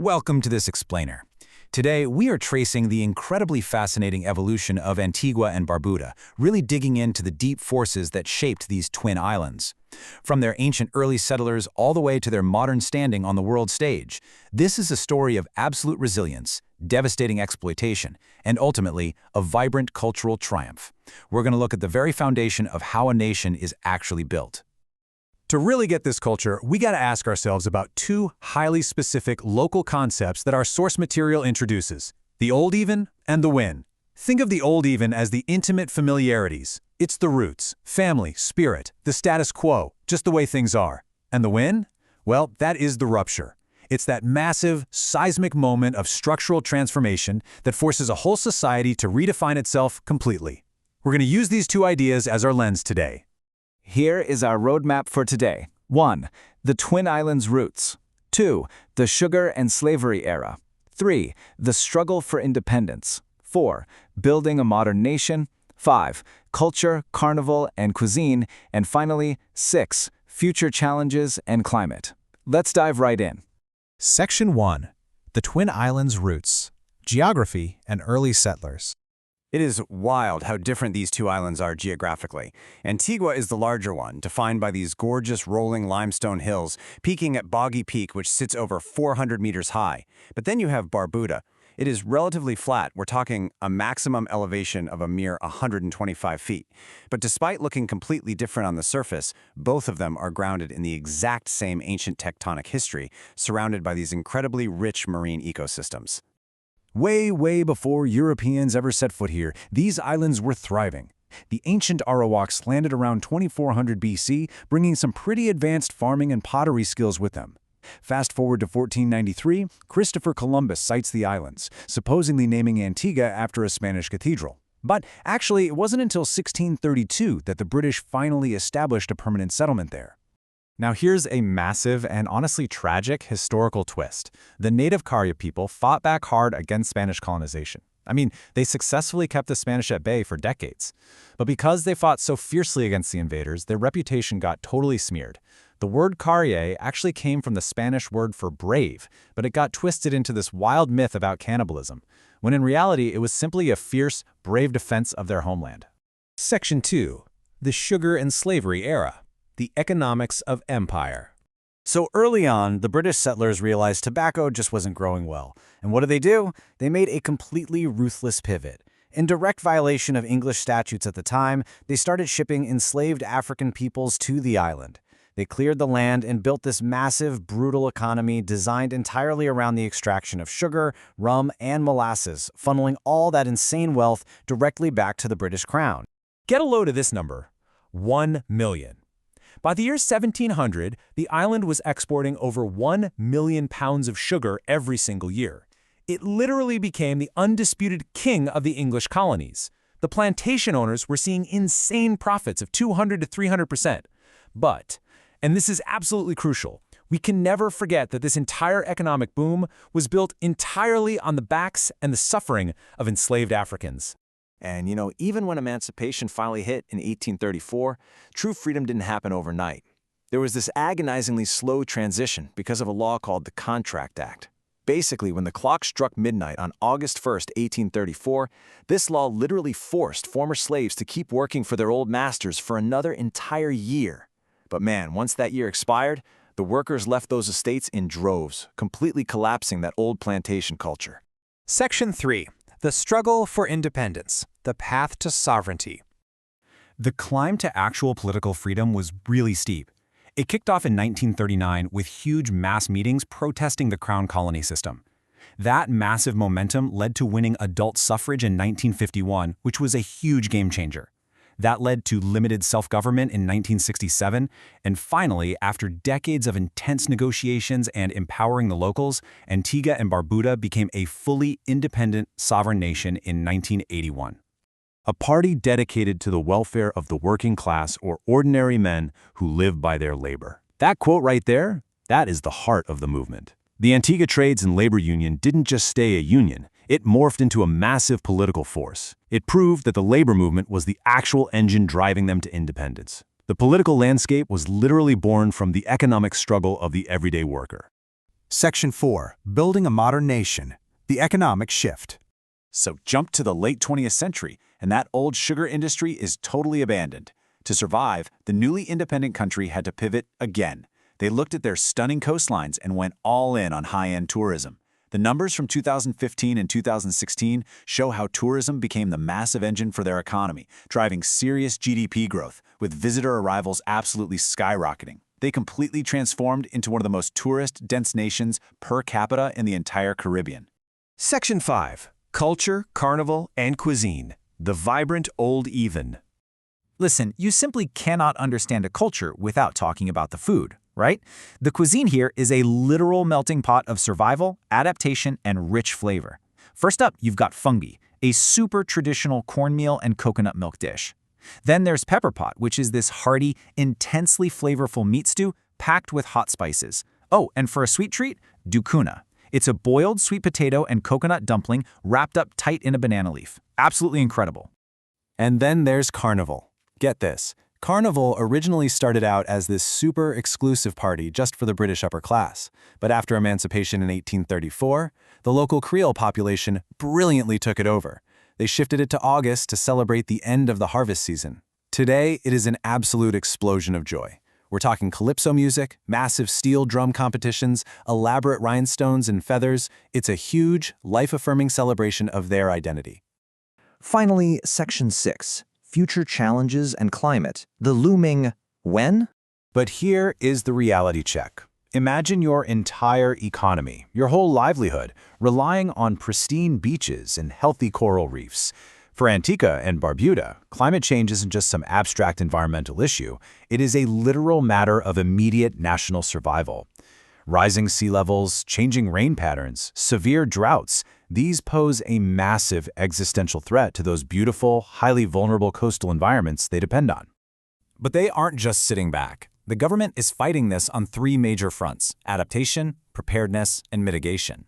Welcome to this explainer. Today, we are tracing the incredibly fascinating evolution of Antigua and Barbuda, really digging into the deep forces that shaped these twin islands. From their ancient early settlers all the way to their modern standing on the world stage, this is a story of absolute resilience, devastating exploitation, and ultimately, a vibrant cultural triumph. We're going to look at the very foundation of how a nation is actually built. To really get this culture, we got to ask ourselves about two highly specific local concepts that our source material introduces: the old even and the when. Think of the old even as the intimate familiarities. It's the roots, family, spirit, the status quo, just the way things are. And the when? Well, that is the rupture. It's that massive, seismic moment of structural transformation that forces a whole society to redefine itself completely. We're going to use these two ideas as our lens today. Here is our roadmap for today. 1. The Twin Islands roots. 2. The sugar and slavery era. 3. The struggle for independence. 4. Building a modern nation. 5. Culture, carnival, and cuisine. And finally, 6. Future challenges and climate. Let's dive right in. Section 1. The Twin Islands roots. Geography and early settlers. It is wild how different these two islands are geographically. Antigua is the larger one, defined by these gorgeous rolling limestone hills, peaking at Boggy Peak, which sits over 400 meters high. But then you have Barbuda. It is relatively flat. We're talking a maximum elevation of a mere 125 feet. But despite looking completely different on the surface, both of them are grounded in the exact same ancient tectonic history, surrounded by these incredibly rich marine ecosystems. Way before Europeans ever set foot here, these islands were thriving. The ancient Arawaks landed around 2400 BC, bringing some pretty advanced farming and pottery skills with them. Fast forward to 1493, Christopher Columbus sights the islands, supposedly naming Antigua after a Spanish cathedral. But actually, it wasn't until 1632 that the British finally established a permanent settlement there. Now here's a massive and honestly tragic historical twist. The native Carib people fought back hard against Spanish colonization. I mean, they successfully kept the Spanish at bay for decades. But because they fought so fiercely against the invaders, their reputation got totally smeared. The word carrier actually came from the Spanish word for brave, but it got twisted into this wild myth about cannibalism, when in reality it was simply a fierce, brave defense of their homeland. Section 2. The Sugar and Slavery Era. The economics of empire. So early on, the British settlers realized tobacco just wasn't growing well. And what do? They made a completely ruthless pivot. In direct violation of English statutes at the time, they started shipping enslaved African peoples to the island. They cleared the land and built this massive, brutal economy designed entirely around the extraction of sugar, rum, and molasses, funneling all that insane wealth directly back to the British Crown. Get a load of this number: 1 million. By the year 1700, the island was exporting over 1 million pounds of sugar every single year. It literally became the undisputed king of the English colonies. The plantation owners were seeing insane profits of 200 to 300%. But, and this is absolutely crucial, we can never forget that this entire economic boom was built entirely on the backs and the suffering of enslaved Africans. And even when emancipation finally hit in 1834, true freedom didn't happen overnight. There was this agonizingly slow transition because of a law called the Contract Act. Basically, when the clock struck midnight on August 1st, 1834, this law literally forced former slaves to keep working for their old masters for another entire year. But man, once that year expired, the workers left those estates in droves, completely collapsing that old plantation culture. Section 3. The struggle for independence, the path to sovereignty. The climb to actual political freedom was really steep. It kicked off in 1939 with huge mass meetings protesting the Crown colony system. That massive momentum led to winning adult suffrage in 1951, which was a huge game changer. That led to limited self-government in 1967, and finally, after decades of intense negotiations and empowering the locals, Antigua and Barbuda became a fully independent sovereign nation in 1981. A party dedicated to the welfare of the working class or ordinary men who live by their labor. That quote right there, that is the heart of the movement. The Antigua Trades and Labor Union didn't just stay a union. It morphed into a massive political force. It proved that the labor movement was the actual engine driving them to independence. The political landscape was literally born from the economic struggle of the everyday worker. Section 4. Building a Modern Nation. The Economic Shift. So jump to the late 20th century, and that old sugar industry is totally abandoned. To survive, the newly independent country had to pivot again. They looked at their stunning coastlines and went all in on high-end tourism. The numbers from 2015 and 2016 show how tourism became the massive engine for their economy, driving serious GDP growth, with visitor arrivals absolutely skyrocketing. They completely transformed into one of the most tourist-dense nations per capita in the entire Caribbean. Section 5. Culture, Carnival, and Cuisine. The Vibrant Old Even. Listen, you simply cannot understand a culture without talking about the food, right? The cuisine here is a literal melting pot of survival, adaptation, and rich flavor. First up, you've got fungi, a super traditional cornmeal and coconut milk dish. Then there's pepper pot, which is this hearty, intensely flavorful meat stew packed with hot spices. Oh, and for a sweet treat, dukuna. It's a boiled sweet potato and coconut dumpling wrapped up tight in a banana leaf. Absolutely incredible. And then there's Carnival. Get this. Carnival originally started out as this super exclusive party just for the British upper class. But after emancipation in 1834, the local Creole population brilliantly took it over. They shifted it to August to celebrate the end of the harvest season. Today, it is an absolute explosion of joy. We're talking calypso music, massive steel drum competitions, elaborate rhinestones and feathers. It's a huge, life-affirming celebration of their identity. Finally, Section 6. Future Challenges and Climate. The looming when? But here is the reality check. Imagine your entire economy, your whole livelihood, relying on pristine beaches and healthy coral reefs. For Antigua and Barbuda, climate change isn't just some abstract environmental issue. It is a literal matter of immediate national survival. Rising sea levels, changing rain patterns, severe droughts, these pose a massive existential threat to those beautiful, highly vulnerable coastal environments they depend on. But they aren't just sitting back. The government is fighting this on three major fronts: adaptation, preparedness, and mitigation.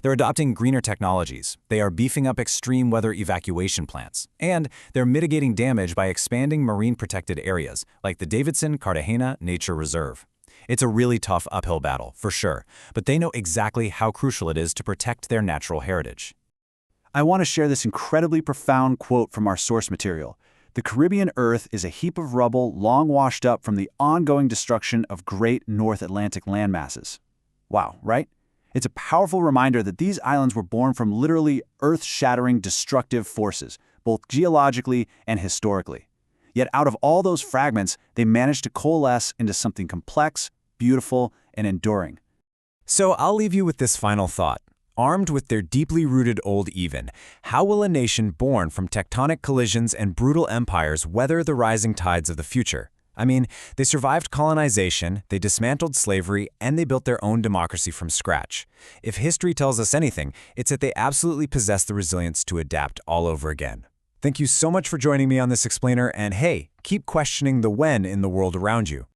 They're adopting greener technologies, they are beefing up extreme weather evacuation plants, and they're mitigating damage by expanding marine protected areas like the Davidson-Cartagena Nature Reserve. It's a really tough uphill battle, for sure, but they know exactly how crucial it is to protect their natural heritage. I want to share this incredibly profound quote from our source material. The Caribbean Earth is a heap of rubble long washed up from the ongoing destruction of great North Atlantic landmasses. Wow, right? It's a powerful reminder that these islands were born from literally earth-shattering destructive forces, both geologically and historically. Yet out of all those fragments, they managed to coalesce into something complex, beautiful, and enduring. So I'll leave you with this final thought. Armed with their deeply rooted old even, how will a nation born from tectonic collisions and brutal empires weather the rising tides of the future? I mean, they survived colonization, they dismantled slavery, and they built their own democracy from scratch. If history tells us anything, it's that they absolutely possess the resilience to adapt all over again. Thank you so much for joining me on this explainer, and hey, keep questioning the when in the world around you.